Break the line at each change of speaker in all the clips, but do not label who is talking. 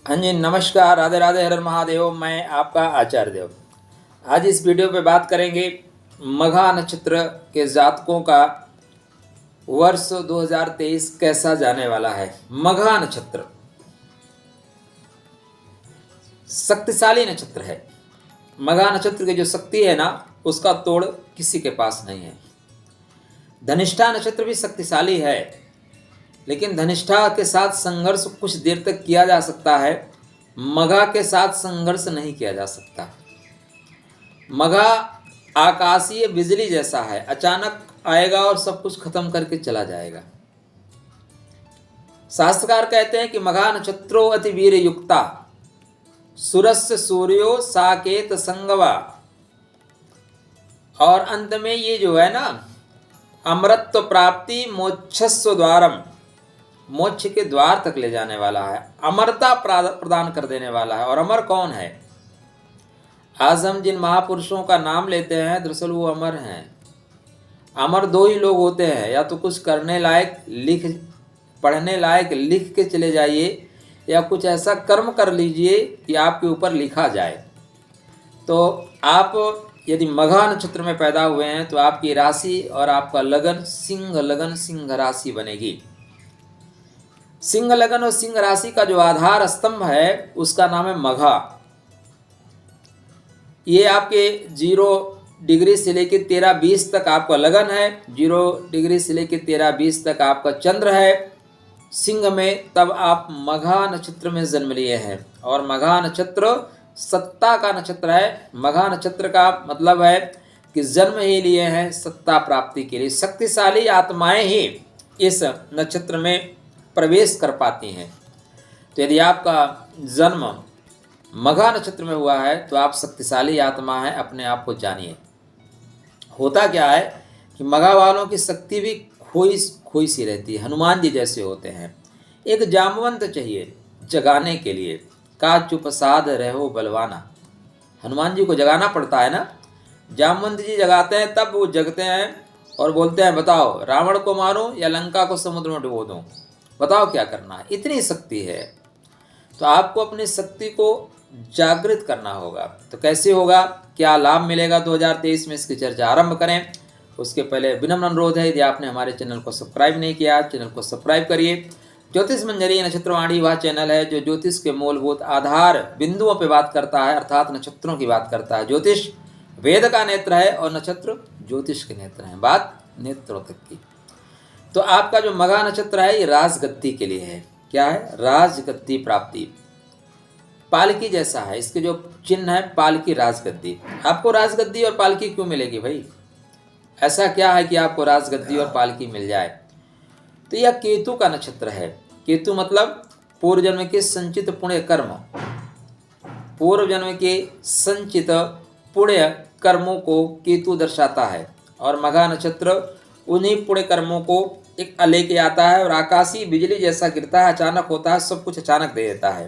हाँ जी, नमस्कार, राधे राधे, हर हर महादेव। मैं आपका आचार्य देव। आज इस वीडियो पे बात करेंगे मघा नक्षत्र के जातकों का वर्ष 2023 कैसा जाने वाला है। मघा नक्षत्र शक्तिशाली नक्षत्र है। मघा नक्षत्र की जो शक्ति है ना, उसका तोड़ किसी के पास नहीं है। धनिष्ठा नक्षत्र भी शक्तिशाली है, लेकिन धनिष्ठा के साथ संघर्ष कुछ देर तक किया जा सकता है। मघा के साथ संघर्ष नहीं किया जा सकता। मघा आकाशीय बिजली जैसा है, अचानक आएगा और सब कुछ खत्म करके चला जाएगा। शास्त्रकार कहते हैं कि मघा नक्षत्रो अति वीर युक्ता, सूरस्य सूर्यो साकेत संगवा। और अंत में ये जो है ना, अमृतत्व प्राप्ति मोक्षस्व द्वारम, मोक्ष के द्वार तक ले जाने वाला है। अमरता प्रदान कर देने वाला है। और अमर कौन है? आज हम जिन महापुरुषों का नाम लेते हैं, दरअसल वो अमर हैं। अमर दो ही लोग होते हैं, या तो कुछ करने लायक पढ़ने लायक लिख के चले जाइए, या कुछ ऐसा कर्म कर लीजिए कि आपके ऊपर लिखा जाए। तो आप यदि मघा नक्षत्र में पैदा हुए हैं तो आपकी राशि और आपका लगन सिंह राशि बनेगी। सिंह लगन और सिंह राशि का जो आधार स्तंभ है उसका नाम है मघा। ये आपके 0 डिग्री से लेकर 13-20 तक आपका लगन है। 0 डिग्री से लेकर 13-20 तक आपका चंद्र है सिंह में। तब आप मघा नक्षत्र में जन्म लिए हैं। और मघा नक्षत्र सत्ता का नक्षत्र है। मघा नक्षत्र का मतलब है कि जन्म ही लिए हैं सत्ता प्राप्ति के लिए। शक्तिशाली आत्माएं ही इस नक्षत्र में प्रवेश कर पाती हैं। तो यदि आपका जन्म मघा नक्षत्र में हुआ है तो आप शक्तिशाली आत्मा है, अपने आप को जानिए। होता क्या है कि मघा वालों की शक्ति भी खोई सी रहती है, हनुमान जी जैसे होते हैं। एक जामवंत चाहिए जगाने के लिए। का चुप साध रहो बलवाना, हनुमान जी को जगाना पड़ता है ना। जामवंत जी जगाते हैं, तब वो जगते हैं और बोलते हैं, बताओ रावण को मारूं या लंका को समुद्र में डुबो दूं, बताओ क्या करना है। इतनी शक्ति है। तो आपको अपनी शक्ति को जागृत करना होगा। तो कैसे होगा, क्या लाभ मिलेगा 2023 में, इसकी चर्चा आरंभ करें। उसके पहले विनम्र अनुरोध है, यदि आपने हमारे चैनल को सब्सक्राइब नहीं किया, चैनल को सब्सक्राइब करिए। ज्योतिष मंजरी नक्षत्रवाणी वह चैनल है जो ज्योतिष के मूलभूत आधार बिंदुओं पर बात करता है, अर्थात नक्षत्रों की बात करता है। ज्योतिष वेद का नेत्र है और नक्षत्र ज्योतिष के नेत्र हैं, बात नेत्रों तक की। तो आपका जो मघा नक्षत्र है ये राजगद्दी के लिए है। क्या है? राजगद्दी प्राप्ति। पालकी जैसा है, इसके जो चिन्ह है पालकी, राजगद्दी। आपको राजगद्दी और पालकी क्यों मिलेगी भाई? ऐसा क्या है कि आपको राजगद्दी और पालकी मिल जाए? तो यह केतु का नक्षत्र है। केतु मतलब पूर्व जन्म के संचित पुण्य कर्म, पूर्व जन्म के संचित पुण्य कर्मों को केतु दर्शाता है। और मघा नक्षत्र उन्हीं पुण्य कर्मों को एक लेके आता है और आकाशीय बिजली जैसा गिरता है, अचानक होता है, सब कुछ अचानक दे देता है।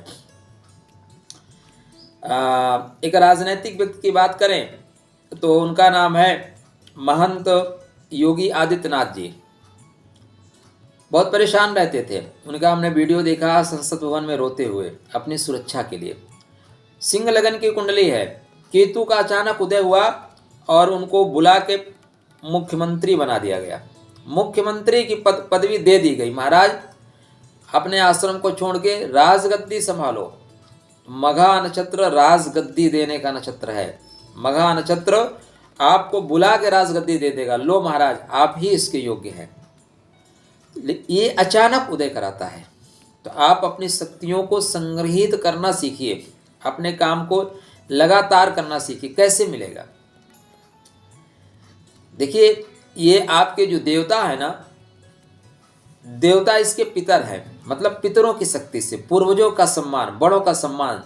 एक राजनीतिक व्यक्ति की बात करें तो उनका नाम है महंत योगी आदित्यनाथ जी। बहुत परेशान रहते थे। उनका हमने वीडियो देखा संसद भवन में रोते हुए अपनी सुरक्षा के लिए। सिंह लगन की कुंडली है। केतु का अचानक उदय हुआ और उनको बुला के मुख्यमंत्री बना दिया गया। मुख्यमंत्री की पदवी दे दी गई। महाराज अपने आश्रम को छोड़ के राजगद्दी संभालो। मघा नक्षत्र राजगद्दी देने का नक्षत्र है। मघा नक्षत्र आपको बुला के राजगद्दी दे देगा। लो महाराज, आप ही इसके योग्य हैं। ये अचानक उदय कराता है। तो आप अपनी शक्तियों को संग्रहित करना सीखिए, अपने काम को लगातार करना सीखिए। कैसे मिलेगा? देखिए, ये आपके जो देवता है ना, देवता इसके पितर हैं, मतलब पितरों की शक्ति से, पूर्वजों का सम्मान, बड़ों का सम्मान,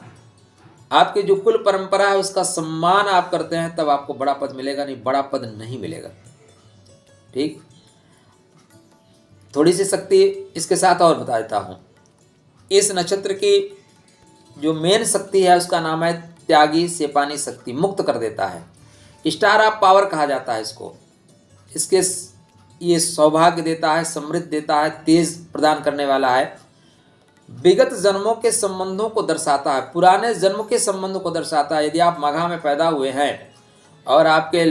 आपके जो कुल परंपरा है उसका सम्मान आप करते हैं, तब आपको बड़ा पद मिलेगा, नहीं बड़ा पद नहीं मिलेगा। ठीक, थोड़ी सी शक्ति इसके साथ और बता देता हूँ। इस नक्षत्र की जो मेन शक्ति है उसका नाम है त्यागी सेपानी शक्ति, मुक्त कर देता है। स्टार ऑफ पावर कहा जाता है इसको। इसके ये सौभाग्य देता है, समृद्धि देता है, तेज प्रदान करने वाला है। विगत जन्मों के संबंधों को दर्शाता है, पुराने जन्म के संबंध को दर्शाता है। यदि आप मघा में पैदा हुए हैं और आपके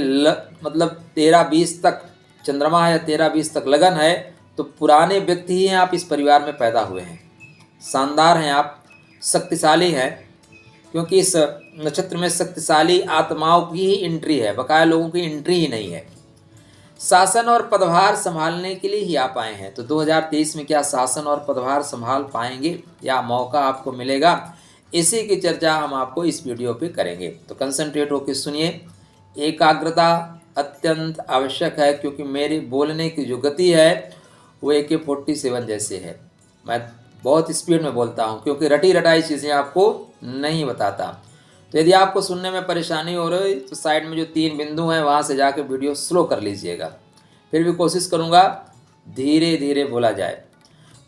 मतलब 13-20 तक चंद्रमा है या 13-20 तक लगन है, तो पुराने व्यक्ति ही हैं, आप इस परिवार में पैदा हुए हैं, शानदार हैं आप, शक्तिशाली हैं, क्योंकि इस नक्षत्र में शक्तिशाली आत्माओं की ही एंट्री है, बकाया लोगों की एंट्री ही नहीं है। शासन और पदभार संभालने के लिए ही आप आए हैं। तो 2023 में क्या शासन और पदभार संभाल पाएंगे या मौका आपको मिलेगा, इसी की चर्चा हम आपको इस वीडियो पे करेंगे। तो कंसंट्रेट होकर सुनिए, एकाग्रता अत्यंत आवश्यक है, क्योंकि मेरे बोलने की जो गति है वो AK-47 जैसे है। मैं बहुत स्पीड में बोलता हूँ, क्योंकि रटी रटाई चीज़ें आपको नहीं बताता। तो यदि आपको सुनने में परेशानी हो रही तो साइड में जो 3 बिंदु हैं वहाँ से जाकर वीडियो स्लो कर लीजिएगा। फिर भी कोशिश करूँगा धीरे धीरे बोला जाए।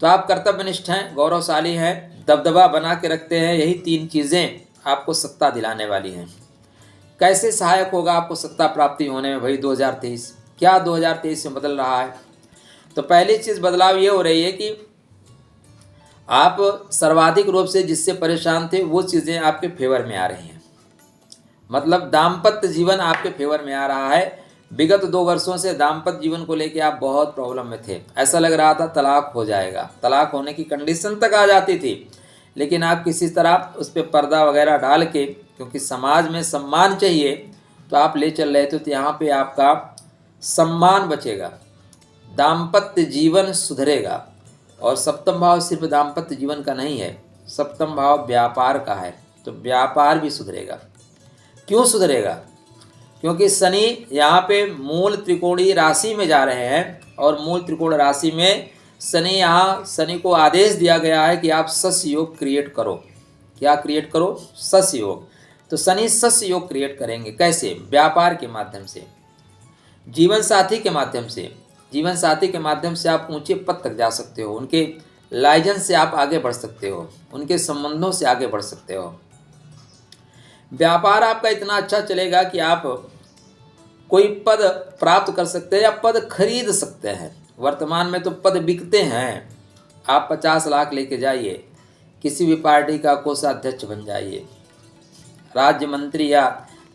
तो आप कर्तव्यनिष्ठ हैं, गौरवशाली हैं, दबदबा बना के रखते हैं, यही 3 चीज़ें आपको सत्ता दिलाने वाली हैं। कैसे सहायक होगा आपको सत्ता प्राप्ति होने में भाई 2023? क्या 2023 में बदल रहा है? तो पहली चीज़ बदलाव ये हो रही है कि आप सर्वाधिक रूप से जिससे परेशान थे वो चीज़ें आपके फेवर में आ रही हैं। मतलब दाम्पत्य जीवन आपके फेवर में आ रहा है। विगत 2 वर्षों से दाम्पत्य जीवन को लेकर आप बहुत प्रॉब्लम में थे, ऐसा लग रहा था तलाक हो जाएगा, तलाक होने की कंडीशन तक आ जाती थी, लेकिन आप किसी तरह उस पर पर्दा वगैरह डाल के, क्योंकि समाज में सम्मान चाहिए, तो आप ले चल रहे थे। तो यहाँ पे आपका सम्मान बचेगा, दाम्पत्य जीवन सुधरेगा। और सप्तम भाव सिर्फ दाम्पत्य जीवन का नहीं है, सप्तम भाव व्यापार का है, तो व्यापार भी सुधरेगा। क्यों सुधरेगा? क्योंकि शनि यहाँ पे मूल त्रिकोणीय राशि में जा रहे हैं, और मूल त्रिकोण राशि में शनि को आदेश दिया गया है कि आप सस्य योग क्रिएट करो। क्या क्रिएट करो? सस्य योग। तो शनि सस्य योग क्रिएट करेंगे। कैसे? व्यापार के माध्यम से, जीवन साथी के माध्यम से। जीवन साथी के माध्यम से आप ऊंचे पद तक जा सकते हो, उनके लाइजेंस से आप आगे बढ़ सकते हो, उनके संबंधों से आगे बढ़ सकते हो। व्यापार आपका इतना अच्छा चलेगा कि आप कोई पद प्राप्त कर सकते हैं या पद खरीद सकते हैं। वर्तमान में तो पद बिकते हैं। आप 50 लाख लेके जाइए, किसी भी पार्टी का कोषाध्यक्ष बन जाइए, राज्य मंत्री या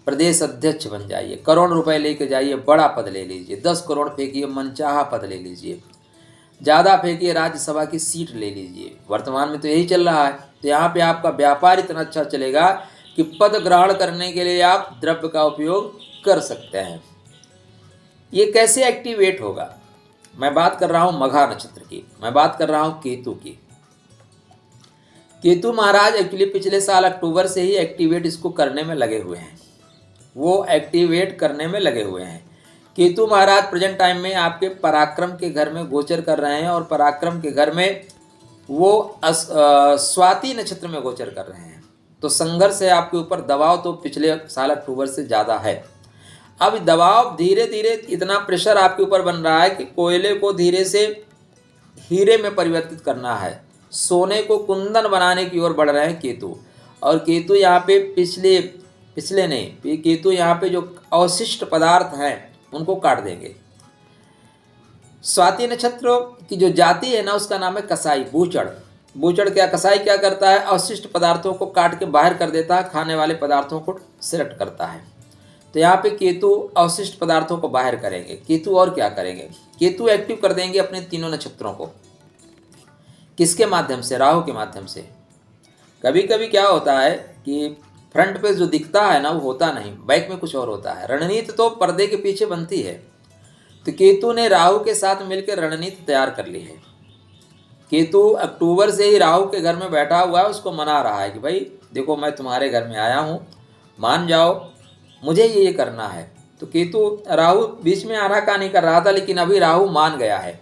प्रदेश अध्यक्ष बन जाइए, करोड़ रुपए लेके जाइए, बड़ा पद ले लीजिए, 10 करोड़ फेंकिए, मनचाहा पद ले लीजिए, ज़्यादा फेंकिए, राज्यसभा की सीट ले लीजिए। वर्तमान में तो यही चल रहा है। तो यहाँ पे आपका व्यापार इतना अच्छा चलेगा कि पद ग्रहण करने के लिए आप द्रव्य का उपयोग कर सकते हैं। ये कैसे एक्टिवेट होगा? मैं बात कर रहा हूँ मघा नक्षत्र की, मैं बात कर रहा हूँ केतु की। केतु महाराज एक्चुअली पिछले साल अक्टूबर से ही एक्टिवेट इसको करने में लगे हुए हैं, वो एक्टिवेट करने में लगे हुए हैं। केतु महाराज प्रेजेंट टाइम में आपके पराक्रम के घर में गोचर कर रहे हैं, और पराक्रम के घर में वो स्वाति नक्षत्र में गोचर कर रहे हैं। तो संघर्ष है आपके ऊपर, दबाव तो पिछले साल अक्टूबर से ज़्यादा है। अब दबाव धीरे धीरे इतना प्रेशर आपके ऊपर बन रहा है कि कोयले को धीरे से हीरे में परिवर्तित करना है, सोने को कुंदन बनाने की ओर बढ़ रहे हैं केतु। और केतु यहाँ पे पिछले नहीं, केतु यहाँ पे जो अवशिष्ट पदार्थ हैं उनको काट देंगे। स्वाति नक्षत्र की जो जाति है ना, उसका नाम है कसाई, बूचड़। बूचड़ क्या, कसाई क्या करता है? अवशिष्ट पदार्थों को काट के बाहर कर देता है, खाने वाले पदार्थों को सिलेक्ट करता है। तो यहाँ पे केतु अवशिष्ट पदार्थों को बाहर करेंगे। केतु और क्या करेंगे? केतु एक्टिव कर देंगे अपने तीनों नक्षत्रों को। किसके माध्यम से? राहु के माध्यम से। कभी कभी क्या होता है कि फ्रंट पे जो दिखता है ना वो होता नहीं, बैक में कुछ और होता है। रणनीति तो पर्दे के पीछे बनती है। तो केतु ने राहु के साथ मिलकर रणनीति तैयार कर ली है। केतु अक्टूबर से ही राहु के घर में बैठा हुआ है, उसको मना रहा है कि भाई देखो मैं तुम्हारे घर में आया हूँ, मान जाओ, मुझे ये करना है। तो केतु, राहु बीच में आना का नहीं कर रहा था, लेकिन अभी राहु मान गया है।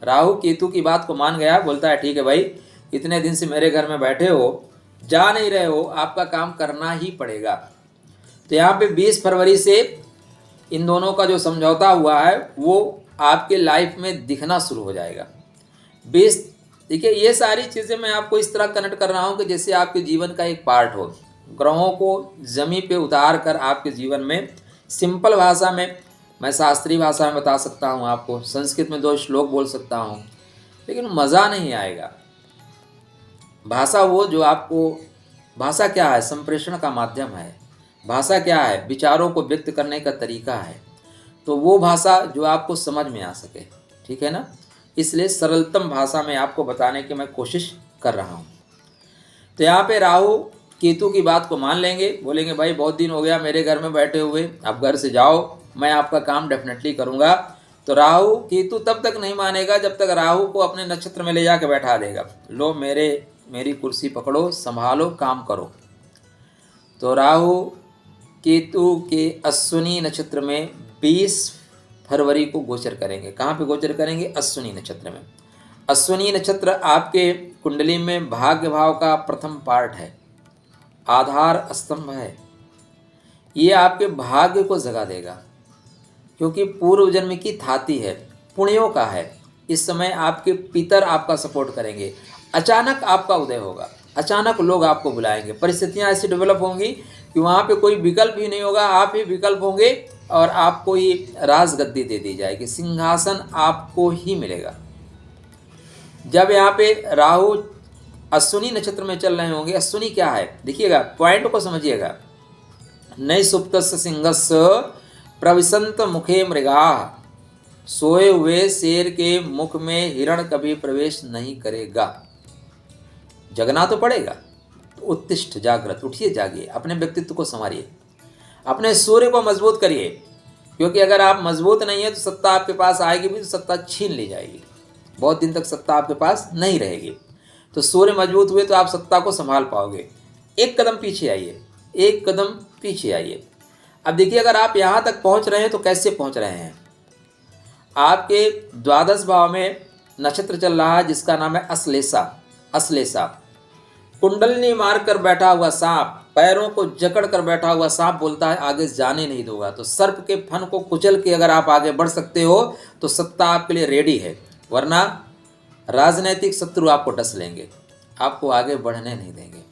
राहु केतु की बात को मान गया, बोलता है ठीक है भाई, इतने दिन से मेरे घर में बैठे हो, जा नहीं रहे हो, आपका काम करना ही पड़ेगा। तो यहाँ पे 20 फरवरी से इन दोनों का जो समझौता हुआ है वो आपके लाइफ में दिखना शुरू हो जाएगा। 20, देखिए ये सारी चीज़ें मैं आपको इस तरह कनेक्ट कर रहा हूँ कि जैसे आपके जीवन का एक पार्ट हो। ग्रहों को जमीन पे उतार कर आपके जीवन में सिंपल भाषा में, मैं शास्त्रीय भाषा में बता सकता हूँ आपको, संस्कृत में 2 श्लोक बोल सकता हूँ, लेकिन मज़ा नहीं आएगा। भाषा वो जो आपको, भाषा क्या है? संप्रेषण का माध्यम है। भाषा क्या है? विचारों को व्यक्त करने का तरीका है। तो वो भाषा जो आपको समझ में आ सके, ठीक है ना। इसलिए सरलतम भाषा में आपको बताने की मैं कोशिश कर रहा हूँ। तो यहाँ पे राहु केतु की बात को मान लेंगे, बोलेंगे भाई बहुत दिन हो गया मेरे घर में बैठे हुए, आप घर से जाओ, मैं आपका काम डेफिनेटली करूँगा। तो राहु केतु तब तक नहीं मानेगा जब तक राहु को अपने नक्षत्र में ले जाके बैठा देगा। लो मेरी कुर्सी पकड़ो, संभालो, काम करो। तो राहु केतु के अश्विनी नक्षत्र में 20 फरवरी को गोचर करेंगे। कहाँ पे गोचर करेंगे? अश्विनी नक्षत्र में। अश्विनी नक्षत्र आपके कुंडली में भाग्य भाव का प्रथम पार्ट है, आधार स्तंभ है। ये आपके भाग्य को जगा देगा, क्योंकि पूर्व जन्म की थाती है, पुण्यों का है। इस समय आपके पितर आपका सपोर्ट करेंगे। अचानक आपका उदय होगा, अचानक लोग आपको बुलाएंगे, परिस्थितियां ऐसी डेवलप होंगी कि वहाँ पे कोई विकल्प ही नहीं होगा, आप ही विकल्प होंगे और आपको ही राजगद्दी दे दी जाएगी, सिंहासन आपको ही मिलेगा। जब यहाँ पे राहु अश्विनी नक्षत्र में चल रहे होंगे, अश्विनी क्या है देखिएगा, पॉइंट को समझिएगा। नई सुप्तस्य सिंहस्य प्रविशंत मुखे मृगा, सोए हुए शेर के मुख में हिरण कभी प्रवेश नहीं करेगा। जगना तो पड़ेगा, तो उत्तिष्ठ, जागृत, उठिए, जागिए, अपने व्यक्तित्व को संवारिए, अपने सूर्य को मजबूत करिए। क्योंकि अगर आप मजबूत नहीं है तो सत्ता आपके पास आएगी भी तो सत्ता छीन ली जाएगी, बहुत दिन तक सत्ता आपके पास नहीं रहेगी। तो सूर्य मजबूत हुए तो आप सत्ता को संभाल पाओगे। एक कदम पीछे आइए, एक कदम पीछे आइए। अब देखिए, अगर आप यहाँ तक पहुँच रहे हैं तो कैसे पहुँच रहे हैं? आपके द्वादश भाव में नक्षत्र चल रहा है जिसका नाम है अश्लेषा। अश्लेषा कुंडलनी मार कर बैठा हुआ सांप, पैरों को जकड़ कर बैठा हुआ सांप बोलता है आगे जाने नहीं दूंगा। तो सर्प के फन को कुचल के अगर आप आगे बढ़ सकते हो तो सत्ता आपके लिए रेडी है, वरना राजनीतिक शत्रु आपको डस लेंगे, आपको आगे बढ़ने नहीं देंगे।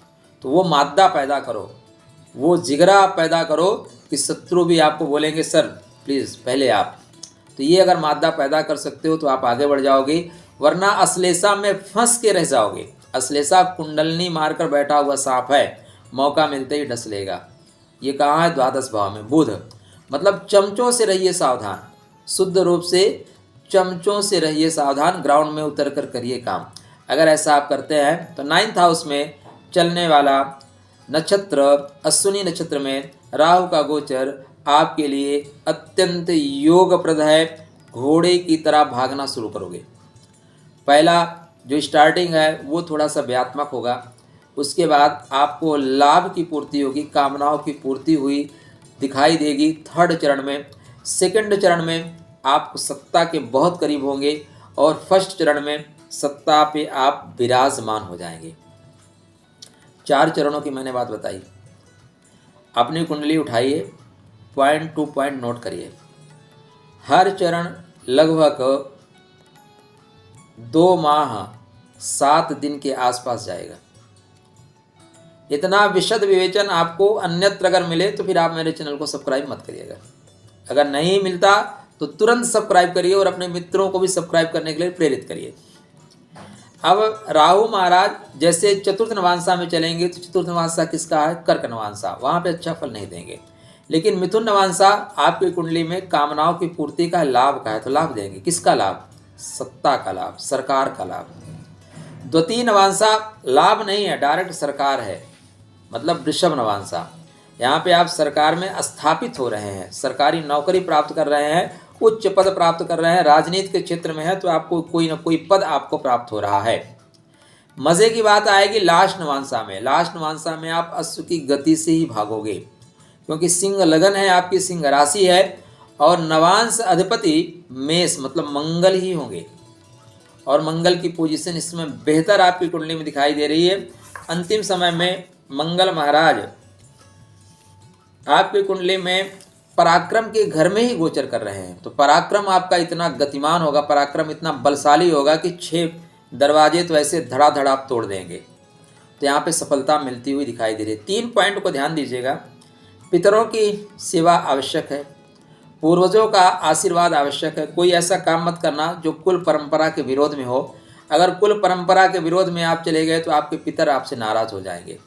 तो वो मादा पैदा करो, वो जिगरा पैदा करो कि शत्रु भी आपको बोलेंगे सर प्लीज़ पहले आप। तो ये अगर मादा पैदा कर सकते हो तो आप आगे बढ़ जाओगे, वरना अश्लेषा में फंस के रह जाओगे। अश्लेषा कुंडलनी मारकर बैठा हुआ सांप है, मौका मिलते ही डस लेगा। ये कहाँ है? द्वादश भाव में बुध। मतलब चमचों से रहिए सावधान, शुद्ध रूप से चमचों से रहिए सावधान, ग्राउंड में उतर कर करिए काम। अगर ऐसा आप करते हैं तो 9th हाउस में चलने वाला नक्षत्र अश्विनी नक्षत्र में राहु का गोचर आपके लिए अत्यंत योगप्रद है। घोड़े की तरह भागना शुरू करोगे। पहला जो स्टार्टिंग है वो थोड़ा सा व्यात्मक होगा, उसके बाद आपको लाभ की पूर्ति होगी, कामनाओं की पूर्ति हुई दिखाई देगी 3rd चरण में। 2nd चरण में आप सत्ता के बहुत करीब होंगे और 1st चरण में सत्ता पे आप विराजमान हो जाएंगे। 4 चरणों की मैंने बात बताई। अपनी कुंडली उठाइए, पॉइंट टू पॉइंट नोट करिए। हर चरण लगभग 2 माह 7 दिन के आसपास जाएगा। इतना विशद विवेचन आपको अन्यत्र अगर मिले तो फिर आप मेरे चैनल को सब्सक्राइब मत करिएगा। अगर नहीं मिलता तो तुरंत सब्सक्राइब करिए और अपने मित्रों को भी सब्सक्राइब करने के लिए प्रेरित करिए। अब राहु महाराज जैसे चतुर्थ नवांशा में चलेंगे तो चतुर्थ नवांशा किसका है? कर्क नवांशा, वहाँ पे अच्छा फल नहीं देंगे। लेकिन मिथुन नवांशा आपकी कुंडली में कामनाओं की पूर्ति का, लाभ का है, तो लाभ देंगे। किसका लाभ? सत्ता का लाभ, सरकार का लाभ। द्वितीय नवांशा लाभ नहीं है, डायरेक्ट सरकार है, मतलब वृषभ नवांशा। यहाँ पे आप सरकार में स्थापित हो रहे हैं, सरकारी नौकरी प्राप्त कर रहे हैं, उच्च पद प्राप्त कर रहे हैं, राजनीति के क्षेत्र में है तो आपको कोई ना कोई पद आपको प्राप्त हो रहा है। मजे की बात आएगी लास्ट नवांशा में। लास्ट नवांशा में आप अश्व की गति से ही भागोगे, क्योंकि सिंह लगन है, आपकी सिंह राशि है और नवांश अधिपति मेष मतलब मंगल ही होंगे और मंगल की पोजीशन इसमें बेहतर आपकी कुंडली में दिखाई दे रही है। अंतिम समय में मंगल महाराज आपकी कुंडली में पराक्रम के घर में ही गोचर कर रहे हैं। तो पराक्रम आपका इतना गतिमान होगा, पराक्रम इतना बलशाली होगा कि 6 दरवाजे तो ऐसे धड़ाधड़ आप तोड़ देंगे। तो यहाँ पे सफलता मिलती हुई दिखाई दे रही है। 3 पॉइंट को ध्यान दीजिएगा। पितरों की सेवा आवश्यक है, पूर्वजों का आशीर्वाद आवश्यक है। कोई ऐसा काम मत करना जो कुल परंपरा के विरोध में हो। अगर कुल परंपरा के विरोध में आप चले गए तो आपके पितर आपसे नाराज हो जाएंगे।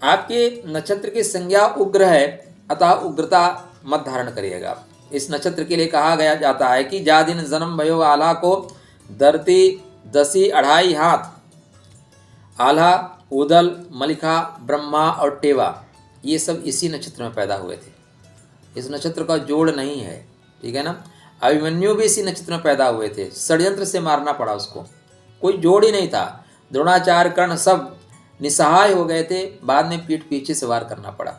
आपके नक्षत्र की संज्ञा उग्र है, अतः उग्रता मत धारण करिएगा। इस नक्षत्र के लिए कहा गया जाता है कि जा दिन जन्म भयो आल्हा को धरती दसी अढ़ाई हाथ। आल्हा, उदल, मलिका, ब्रह्मा और टेवा ये सब इसी नक्षत्र में पैदा हुए थे। इस नक्षत्र का जोड़ नहीं है, ठीक है ना। अभिमन्यु भी इसी नक्षत्र में पैदा हुए थे, षड्यंत्र से मारना पड़ा उसको, कोई जोड़ ही नहीं था। द्रोणाचार्य, कर्ण सब निसहाय हो गए थे, बाद में पीठ पीछे से वार करना पड़ा।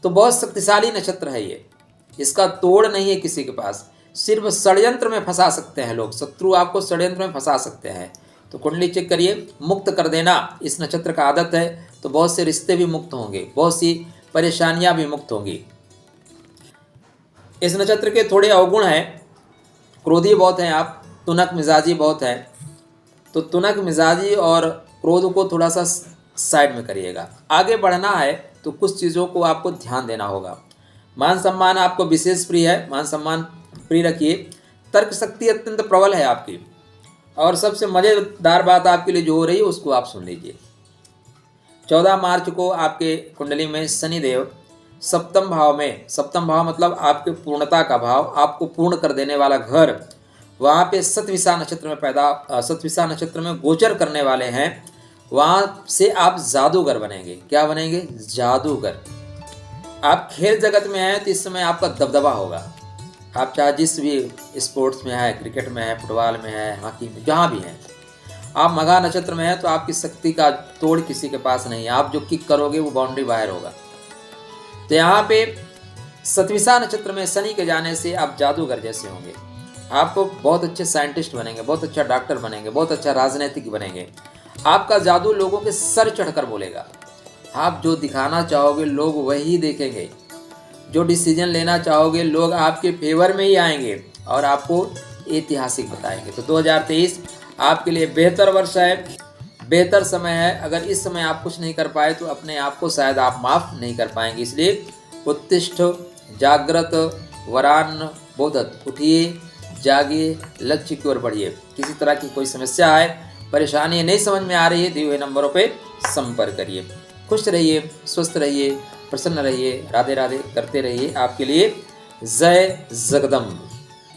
तो बहुत शक्तिशाली नक्षत्र है ये, इसका तोड़ नहीं है किसी के पास। सिर्फ षड्यंत्र में फंसा सकते हैं लोग, शत्रु आपको षड्यंत्र में फंसा सकते हैं। तो कुंडली चेक करिए, मुक्त कर देना इस नक्षत्र का आदत है, तो बहुत से रिश्ते भी मुक्त होंगे, बहुत सी परेशानियां भी मुक्त होंगी। इस नक्षत्र के थोड़े अवगुण हैं, क्रोधी बहुत हैं आप, तुनक मिजाजी बहुत हैं। तो तुनक मिजाजी और क्रोध को थोड़ा सा साइड में करिएगा। आगे बढ़ना है तो कुछ चीज़ों को आपको ध्यान देना होगा। मान सम्मान आपको विशेष प्रिय है, मान सम्मान प्रिय रखिए। तर्क शक्ति अत्यंत प्रबल है आपकी, और सबसे मज़ेदार बात आपके लिए जो हो रही है उसको आप सुन लीजिए। 14 मार्च को आपके कुंडली में शनिदेव सप्तम भाव में, सप्तम भाव मतलब आपके पूर्णता का भाव, आपको पूर्ण कर देने वाला घर, वहाँ पे सतविसा नक्षत्र में सतविसा नक्षत्र में गोचर करने वाले हैं। वहाँ से आप जादूगर बनेंगे। क्या बनेंगे? जादूगर। आप खेल जगत में हैं तो इस समय आपका दबदबा होगा। आप चाहे जिस भी स्पोर्ट्स में है, क्रिकेट में है, फुटबॉल में है, हॉकी में, जहाँ भी हैं, आप मघा नक्षत्र में हैं तो आपकी शक्ति का तोड़ किसी के पास नहीं है। आप जो किक करोगे वो बाउंड्री बाहर होगा। तो यहाँ पे सतविसा नक्षत्र में शनि के जाने से आप जादूगर जैसे होंगे। आपको बहुत अच्छे साइंटिस्ट बनेंगे, बहुत अच्छा डॉक्टर बनेंगे, बहुत अच्छा राजनीतिक बनेंगे। आपका जादू लोगों के सर चढ़कर बोलेगा। आप जो दिखाना चाहोगे लोग वही देखेंगे, जो डिसीजन लेना चाहोगे लोग आपके फेवर में ही आएंगे और आपको ऐतिहासिक बताएंगे। तो 2023 आपके लिए बेहतर वर्ष है, बेहतर समय है। अगर इस समय आप कुछ नहीं कर पाए तो अपने आप को शायद आप माफ़ नहीं कर पाएंगे। इसलिए उत्तिष्ठ जागृत वरान बोधत, उठिए, जागिए, लक्ष्य की ओर बढ़िए। किसी तरह की कोई समस्या है, परेशानी नहीं समझ में आ रही है, दिए हुए नंबरों पे संपर्क करिए। खुश रहिए, स्वस्थ रहिए, प्रसन्न रहिए, राधे राधे करते रहिए। आपके लिए जय जगदम्ब।